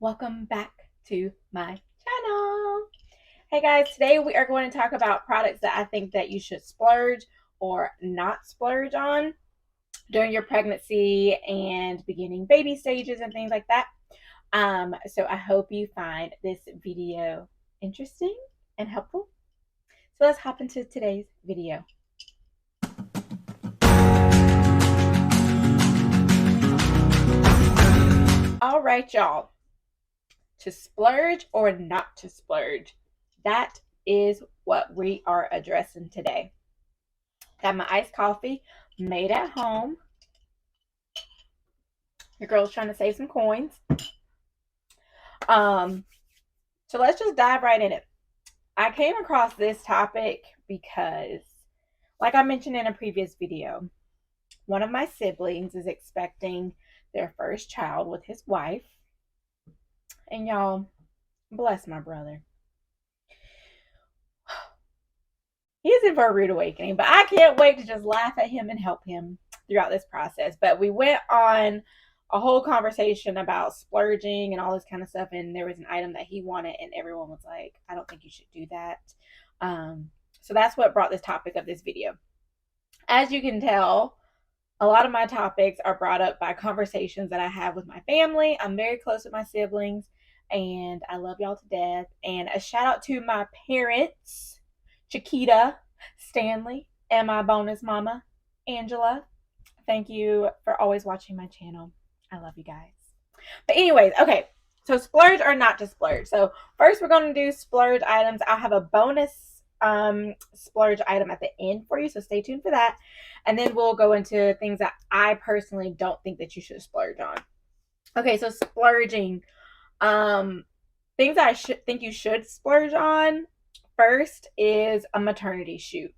Welcome back to my channel. Hey guys, today we are going to talk about products that I think that you should splurge or not splurge on during your pregnancy and beginning baby stages and things like that. So I hope you find this video interesting and helpful. So let's hop into today's video. All right, y'all. To splurge or not to splurge? That is what we are addressing today. Got my iced coffee made at home. Your girl's trying to save some coins. So let's just dive right in it. I came across this topic because, like I mentioned in a previous video, one of my siblings is expecting their first child with his wife. And y'all, bless my brother. He is in for a rude awakening, but I can't wait to just laugh at him and help him throughout this process. But we went on a whole conversation about splurging and all this kind of stuff, and there was an item that he wanted, and everyone was like, I don't think you should do that. So that's what brought this topic of this video. As you can tell, a lot of my topics are brought up by conversations that I have with my family. I'm very close with my siblings, and I love y'all to death. And a shout out to my parents, Chiquita, Stanley, and my bonus mama, Angela. Thank you for always watching my channel. I love you guys. But anyways, okay. So splurge or not to splurge. So first we're going to do splurge items. I'll have a bonus splurge item at the end for you. So stay tuned for that. And then we'll go into things that I personally don't think that you should splurge on. Okay, so splurging. Things I should think you should splurge on first is a maternity shoot.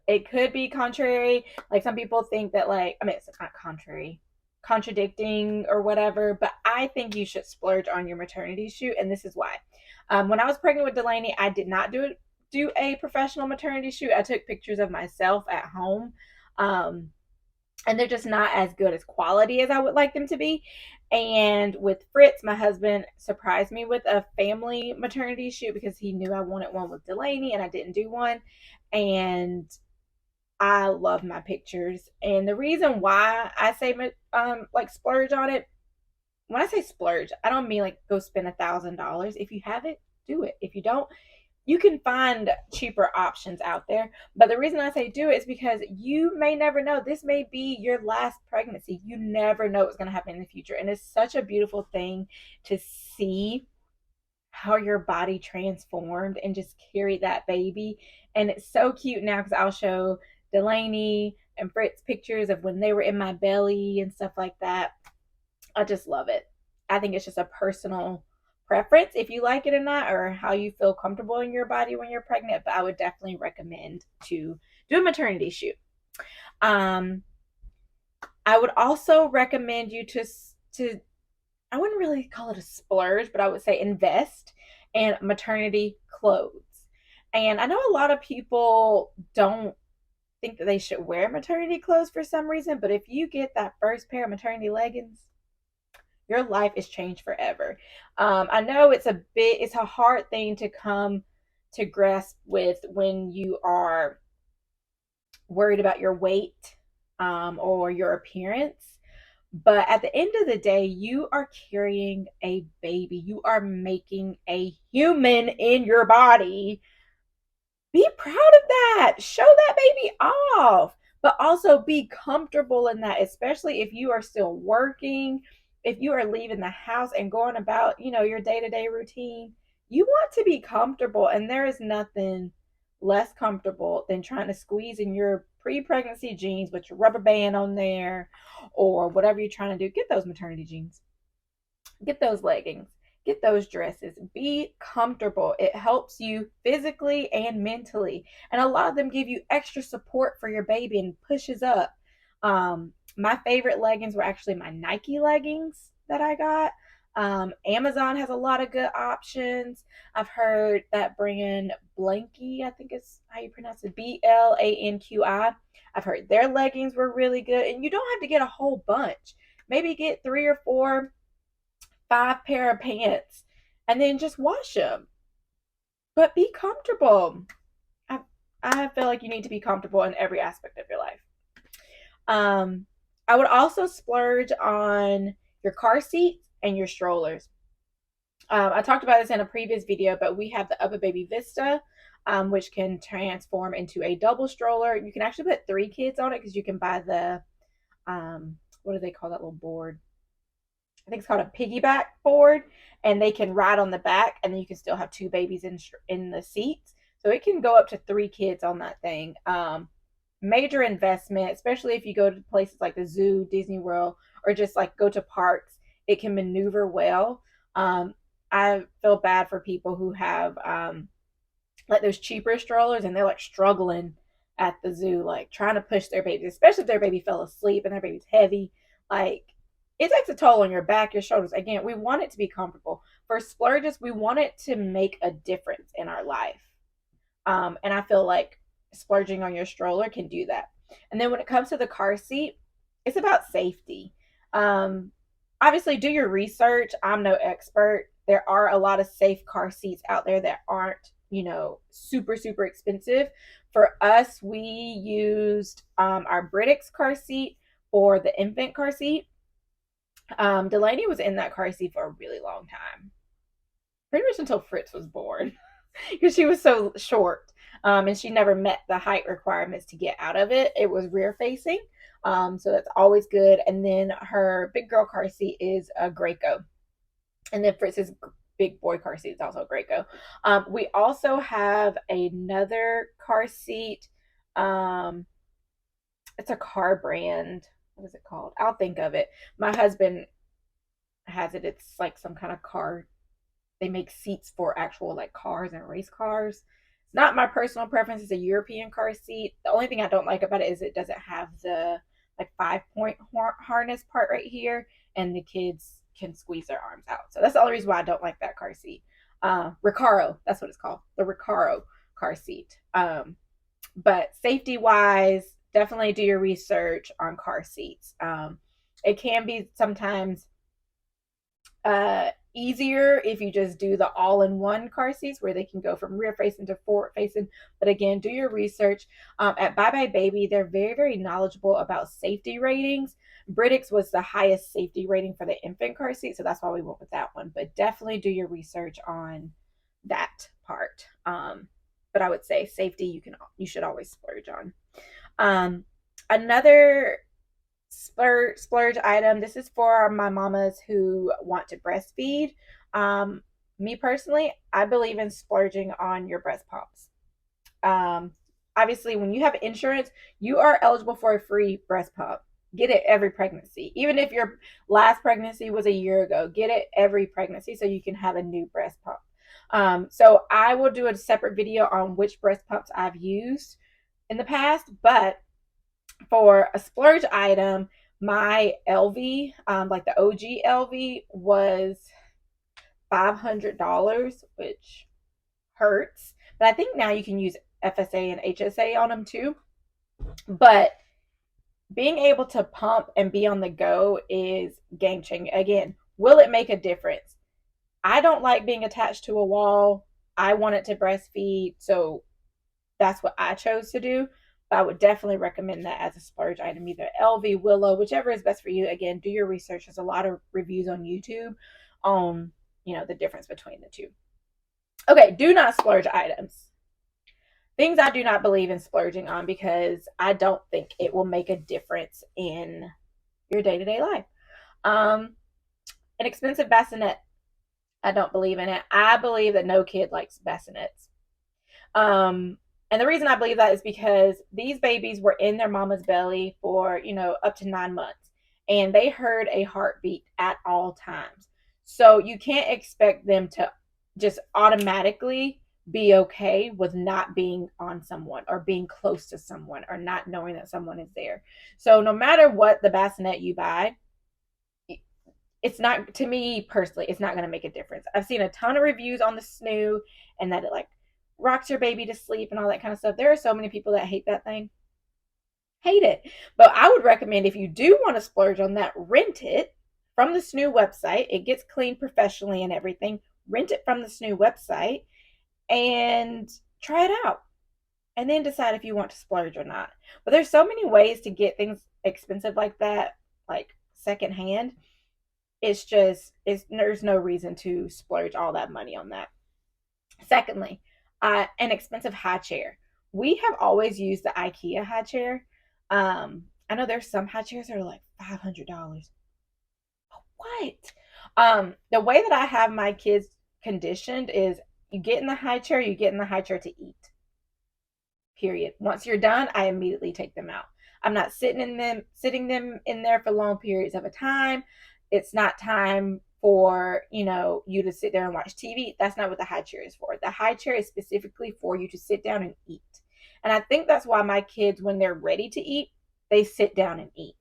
It could be contrary. Like some people think that it's not contrary, contradicting or whatever, but I think you should splurge on your maternity shoot, and this is why. When I was pregnant with Delaney, I did not do a professional maternity shoot. I took pictures of myself at home. And they're just not as good as quality as I would like them to be. And with Fritz, my husband surprised me with a family maternity shoot because he knew I wanted one with Delaney and I didn't do one. And I love my pictures. And the reason why I say splurge on it, when I say splurge, I don't mean like go spend $1,000. If you have it, do it. If you don't, you can find cheaper options out there. But the reason I say do it is because you may never know. This may be your last pregnancy. You never know what's going to happen in the future. And it's such a beautiful thing to see how your body transformed and just carried that baby. And it's so cute now because I'll show Delaney and Fritz pictures of when they were in my belly and stuff like that. I just love it. I think it's just a personal preference if you like it or not, or how you feel comfortable in your body when you're pregnant. But I would definitely recommend to do a maternity shoot. I would also recommend you to I wouldn't really call it a splurge, but I would say invest in maternity clothes. And I know a lot of people don't think that they should wear maternity clothes for some reason, but if you get that first pair of maternity leggings, your life is changed forever. I know it's a hard thing to come to grasp with when you are worried about your weight or your appearance. But at the end of the day, you are carrying a baby. You are making a human in your body. Be proud of that. Show that baby off. But also be comfortable in that, especially if you are still working, if you are leaving the house and going about, your day-to-day routine. You want to be comfortable, and there is nothing less comfortable than trying to squeeze in your pre-pregnancy jeans with your rubber band on there or whatever you're trying to do. Get those maternity jeans. Get those leggings. Get those dresses. Be comfortable. It helps you physically and mentally. And a lot of them give you extra support for your baby and pushes up. My favorite leggings were actually my Nike leggings that I got. Amazon has a lot of good options. I've heard that brand Blanky, I think is how you pronounce it, Blanqi. I've heard their leggings were really good. And you don't have to get a whole bunch. Maybe get 3 or 4 5 pair of pants, and then just wash them. But be comfortable. I, I feel like you need to be comfortable in every aspect of your life. Um, I would also splurge on your car seat and your strollers. I talked about this in a previous video, but we have the Upper Baby Vista, which can transform into a double stroller. You can actually put 3 kids on it because you can buy the, what do they call that little board? I think it's called a piggyback board, and they can ride on the back, and then you can still have 2 babies in the seats. So it can go up to 3 kids on that thing. Major investment, especially if you go to places like the zoo, Disney World, or just like go to parks. It can maneuver well. I feel bad for people who have like those cheaper strollers and they're like struggling at the zoo, like trying to push their baby, especially if their baby fell asleep and their baby's heavy. Like it takes a toll on your back, your shoulders. Again, we want it to be comfortable. For splurges, we want it to make a difference in our life. And I feel like splurging on your stroller can do that. And then when it comes to the car seat, it's about safety. Um, Obviously, do your research. I'm no expert. There are a lot of safe car seats out there that aren't, super, super expensive. For us, we used our Britax car seat for the infant car seat. Delaney was in that car seat for a really long time, pretty much until Fritz was born, because she was so short, and she never met the height requirements to get out of it. It was rear facing, so that's always good. And then her big girl car seat is a Graco, and then Fritz's big boy car seat is also a Graco. We also have another car seat. It's a car brand. What is it called? I'll think of it. My husband has it. It's like some kind of car. They make seats for actual like cars and race cars. It's not my personal preference. It's a European car seat. The only thing I don't like about it is it doesn't have the like 5-point harness part right here, and the kids can squeeze their arms out. So that's the only reason why I don't like that car seat. Recaro, that's what it's called, the Recaro car seat. But safety wise, definitely do your research on car seats. It can be sometimes easier if you just do the all-in-one car seats where they can go from rear facing to forward facing. But again, do your research. At Bye Bye Baby, they're very, very knowledgeable about safety ratings. Britax was the highest safety rating for the infant car seat, so that's why we went with that one. But definitely do your research on that part. But I would say safety you should always splurge on. Another splurge item. This is for my mamas who want to breastfeed. Me personally, I believe in splurging on your breast pumps. Obviously, when you have insurance, you are eligible for a free breast pump. Get it every pregnancy. Even if your last pregnancy was a year ago, get it every pregnancy so you can have a new breast pump. So I will do a separate video on which breast pumps I've used in the past, but for a splurge item, my LV, like the OG LV, was $500, which hurts. But I think now you can use FSA and HSA on them too. But being able to pump and be on the go is game changing. Again, will it make a difference? I don't like being attached to a wall. I wanted to breastfeed, so that's what I chose to do. But I would definitely recommend that as a splurge item, either LV, Willow, whichever is best for you. Again, do your research. There's a lot of reviews on YouTube on, the difference between the two. Okay, do not splurge items. Things I do not believe in splurging on because I don't think it will make a difference in your day-to-day life. An expensive bassinet, I don't believe in it. I believe that no kid likes bassinets. And the reason I believe that is because these babies were in their mama's belly for, up to 9 months. And they heard a heartbeat at all times. So you can't expect them to just automatically be okay with not being on someone or being close to someone or not knowing that someone is there. So no matter what the bassinet you buy, it's not, to me personally, it's not going to make a difference. I've seen a ton of reviews on the snoo and that it like rocks your baby to sleep and all that kind of stuff. There are so many people that hate that thing. Hate it. But I would recommend if you do want to splurge on that, rent it from the SNU website. It gets cleaned professionally and everything. Rent it from the SNU website and try it out, and then decide if you want to splurge or not. But there's so many ways to get things expensive like that, like secondhand. There's no reason to splurge all that money on that. Secondly, an expensive high chair. We have always used the IKEA high chair. I know there's some high chairs that are like $500. What? The way that I have my kids conditioned is you get in the high chair, you get in the high chair to eat. Period. Once you're done, I immediately take them out. I'm not sitting them in there for long periods of a time. It's not time for, you to sit there and watch TV. That's not what the high chair is for. The high chair is specifically for you to sit down and eat. And I think that's why my kids, when they're ready to eat, they sit down and eat.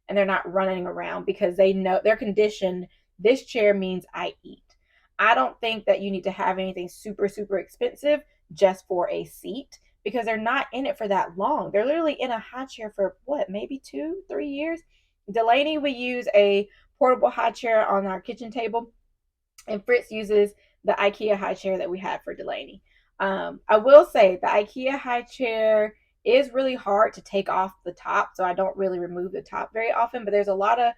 And they're not running around because they know they're conditioned. This chair means I eat. I don't think that you need to have anything super, super expensive just for a seat, because they're not in it for that long. They're literally in a high chair for what, maybe 2-3 years. Delaney, we use a portable high chair on our kitchen table, and Fritz uses the IKEA high chair that we have for Delaney. I will say the IKEA high chair is really hard to take off the top, so I don't really remove the top very often, but there's a lot of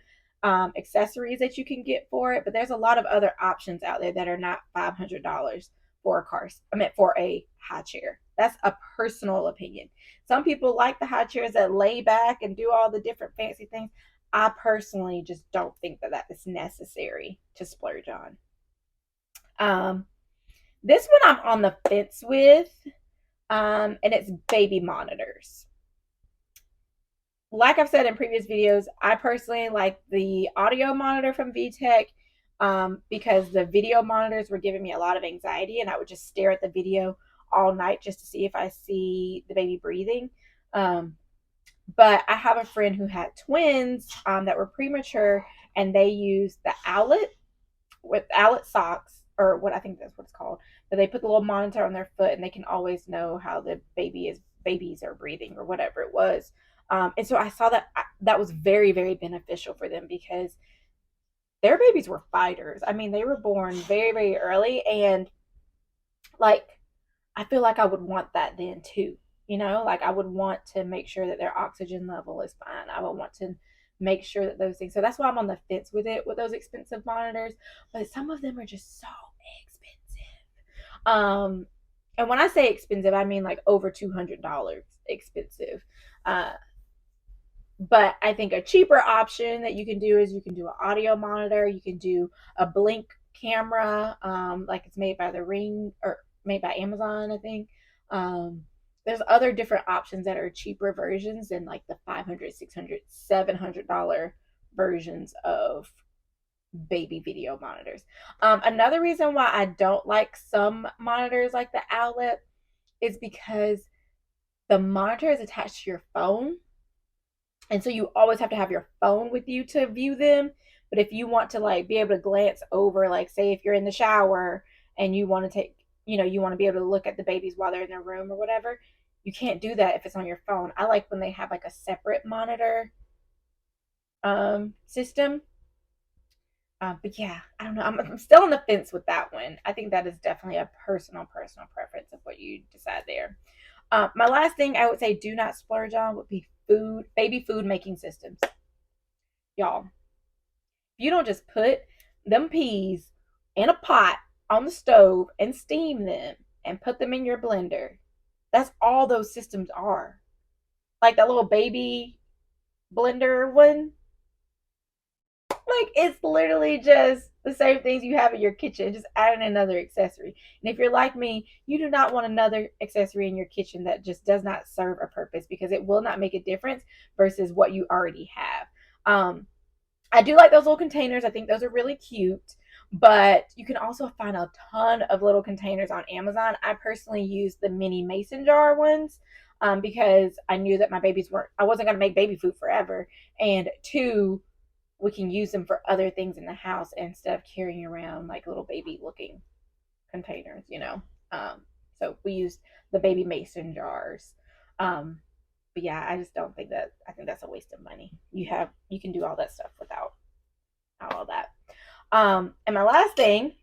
accessories that you can get for it, but there's a lot of other options out there that are not $500 for for a high chair. That's a personal opinion. Some people like the high chairs that lay back and do all the different fancy things. I personally just don't think that is necessary to splurge on. Um, this one I'm on the fence with, and it's baby monitors. Like I've said in previous videos, I personally like the audio monitor from VTech, because the video monitors were giving me a lot of anxiety, and I would just stare at the video all night just to see if I see the baby breathing. But I have a friend who had twins that were premature, and they used the Owlet with Owlet socks, or what I think that's what it's called. But they put the little monitor on their foot, and they can always know how the babies are breathing or whatever it was. And so I saw that was very, very beneficial for them, because their babies were fighters. I mean, they were born very, very early, and like, I feel like I would want that then too. Like, I would want to make sure that their oxygen level is fine. I would want to make sure that those things. So that's why I'm on the fence with it, with those expensive monitors. But some of them are just so expensive. And when I say expensive, I mean like over $200 expensive. But I think a cheaper option that you can do is you can do an audio monitor. You can do a blink camera, like it's made by the Ring, or made by Amazon, I think. There's other different options that are cheaper versions than like the $500, $600, $700 versions of baby video monitors. Another reason why I don't like some monitors like the Owlet is because the monitor is attached to your phone. And so you always have to have your phone with you to view them. But if you want to like be able to glance over, like say if you're in the shower and you want to you want to be able to look at the babies while they're in their room or whatever, you can't do that if it's on your phone. I like when they have like a separate monitor system. But yeah, I don't know. I'm still on the fence with that one. I think that is definitely a personal preference of what you decide there. My last thing I would say do not splurge on would be baby food making systems. Y'all, if you don't just put them peas in a pot on the stove and steam them and put them in your blender, that's all those systems are. Like that little baby blender one. Like, it's literally just the same things you have in your kitchen, just adding another accessory. And if you're like me, you do not want another accessory in your kitchen that just does not serve a purpose, because it will not make a difference versus what you already have. I do like those little containers. I think those are really cute. But you can also find a ton of little containers on Amazon. I personally use the mini mason jar ones, because I knew that I wasn't going to make baby food forever. And two, we can use them for other things in the house instead of carrying around like little baby looking containers. So we used the baby mason jars. But yeah, I just don't think I think that's a waste of money. You can do all that stuff without all that. And my last thing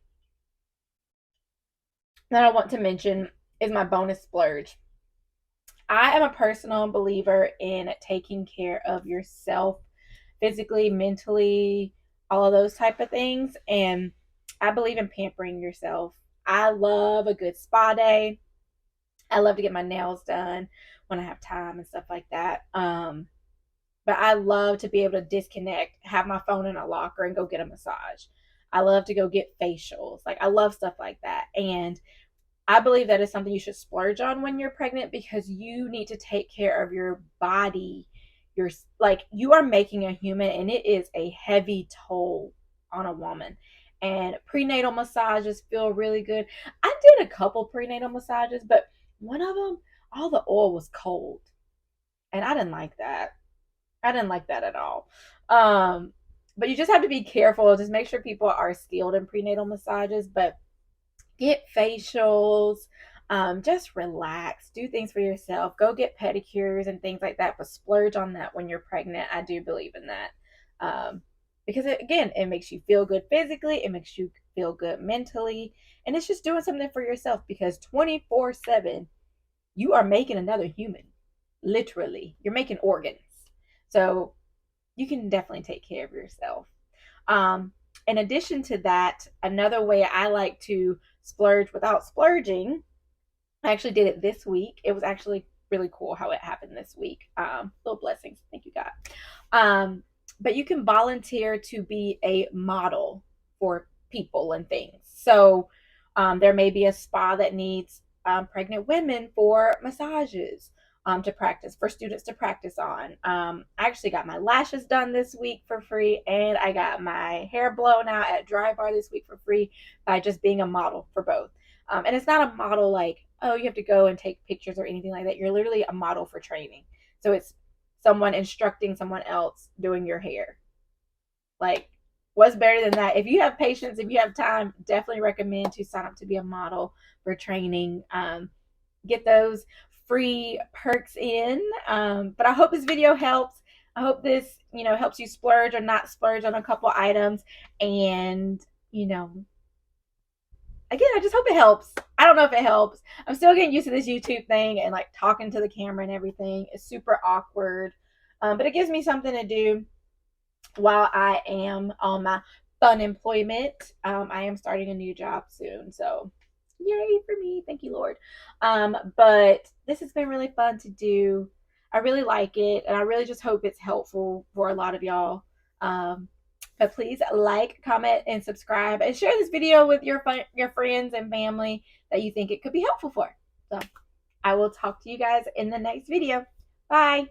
that I want to mention is my bonus splurge. I am a personal believer in taking care of yourself physically, mentally, all of those type of things. And I believe in pampering yourself. I love a good spa day. I love to get my nails done when I have time and stuff like that. But I love to be able to disconnect, have my phone in a locker, and go get a massage. I love to go get facials. Like, I love stuff like that. And I believe that is something you should splurge on when you're pregnant, because you need to take care of your body. You're like, you are making a human, and it is a heavy toll on a woman. And prenatal massages feel really good. I did a couple prenatal massages, but one of them, all the oil was cold, and I didn't like that. I didn't like that at all. Um, but you just have to be careful. Just make sure people are skilled in prenatal massages. But get facials. Just relax. Do things for yourself. Go get pedicures and things like that. But splurge on that when you're pregnant. I do believe in that. Because again, it makes you feel good physically. It makes you feel good mentally. And it's just doing something for yourself, because 24/7, you are making another human. Literally, you're making organs. So you can definitely take care of yourself. Um, in addition to that, another way I like to splurge without splurging, I actually did it this week. It was actually really cool how it happened this week. Little blessings. Thank you, God. But you can volunteer to be a model for people and things. So there may be a spa that needs pregnant women for massages, to practice, for students to practice on. I actually got my lashes done this week for free, and I got my hair blown out at Dry Bar this week for free by just being a model for both. And it's not a model like, oh, you have to go and take pictures or anything like that. You're literally a model for training. So it's someone instructing someone else doing your hair. Like, what's better than that? If you have patience, if you have time, definitely recommend to sign up to be a model for training. Get those free perks in. But I hope this video helps. I hope this, helps you splurge or not splurge on a couple items. And, again, I just hope it helps. I don't know if it helps. I'm still getting used to this YouTube thing and like talking to the camera and everything. It's super awkward. But it gives me something to do while I am on my fun employment. I am starting a new job soon. So yay for me. Thank you, Lord. But this has been really fun to do. I really like it. And I really just hope it's helpful for a lot of y'all. But please like, comment, and subscribe, and share this video with your friends and family that you think it could be helpful for. So I will talk to you guys in the next video. Bye.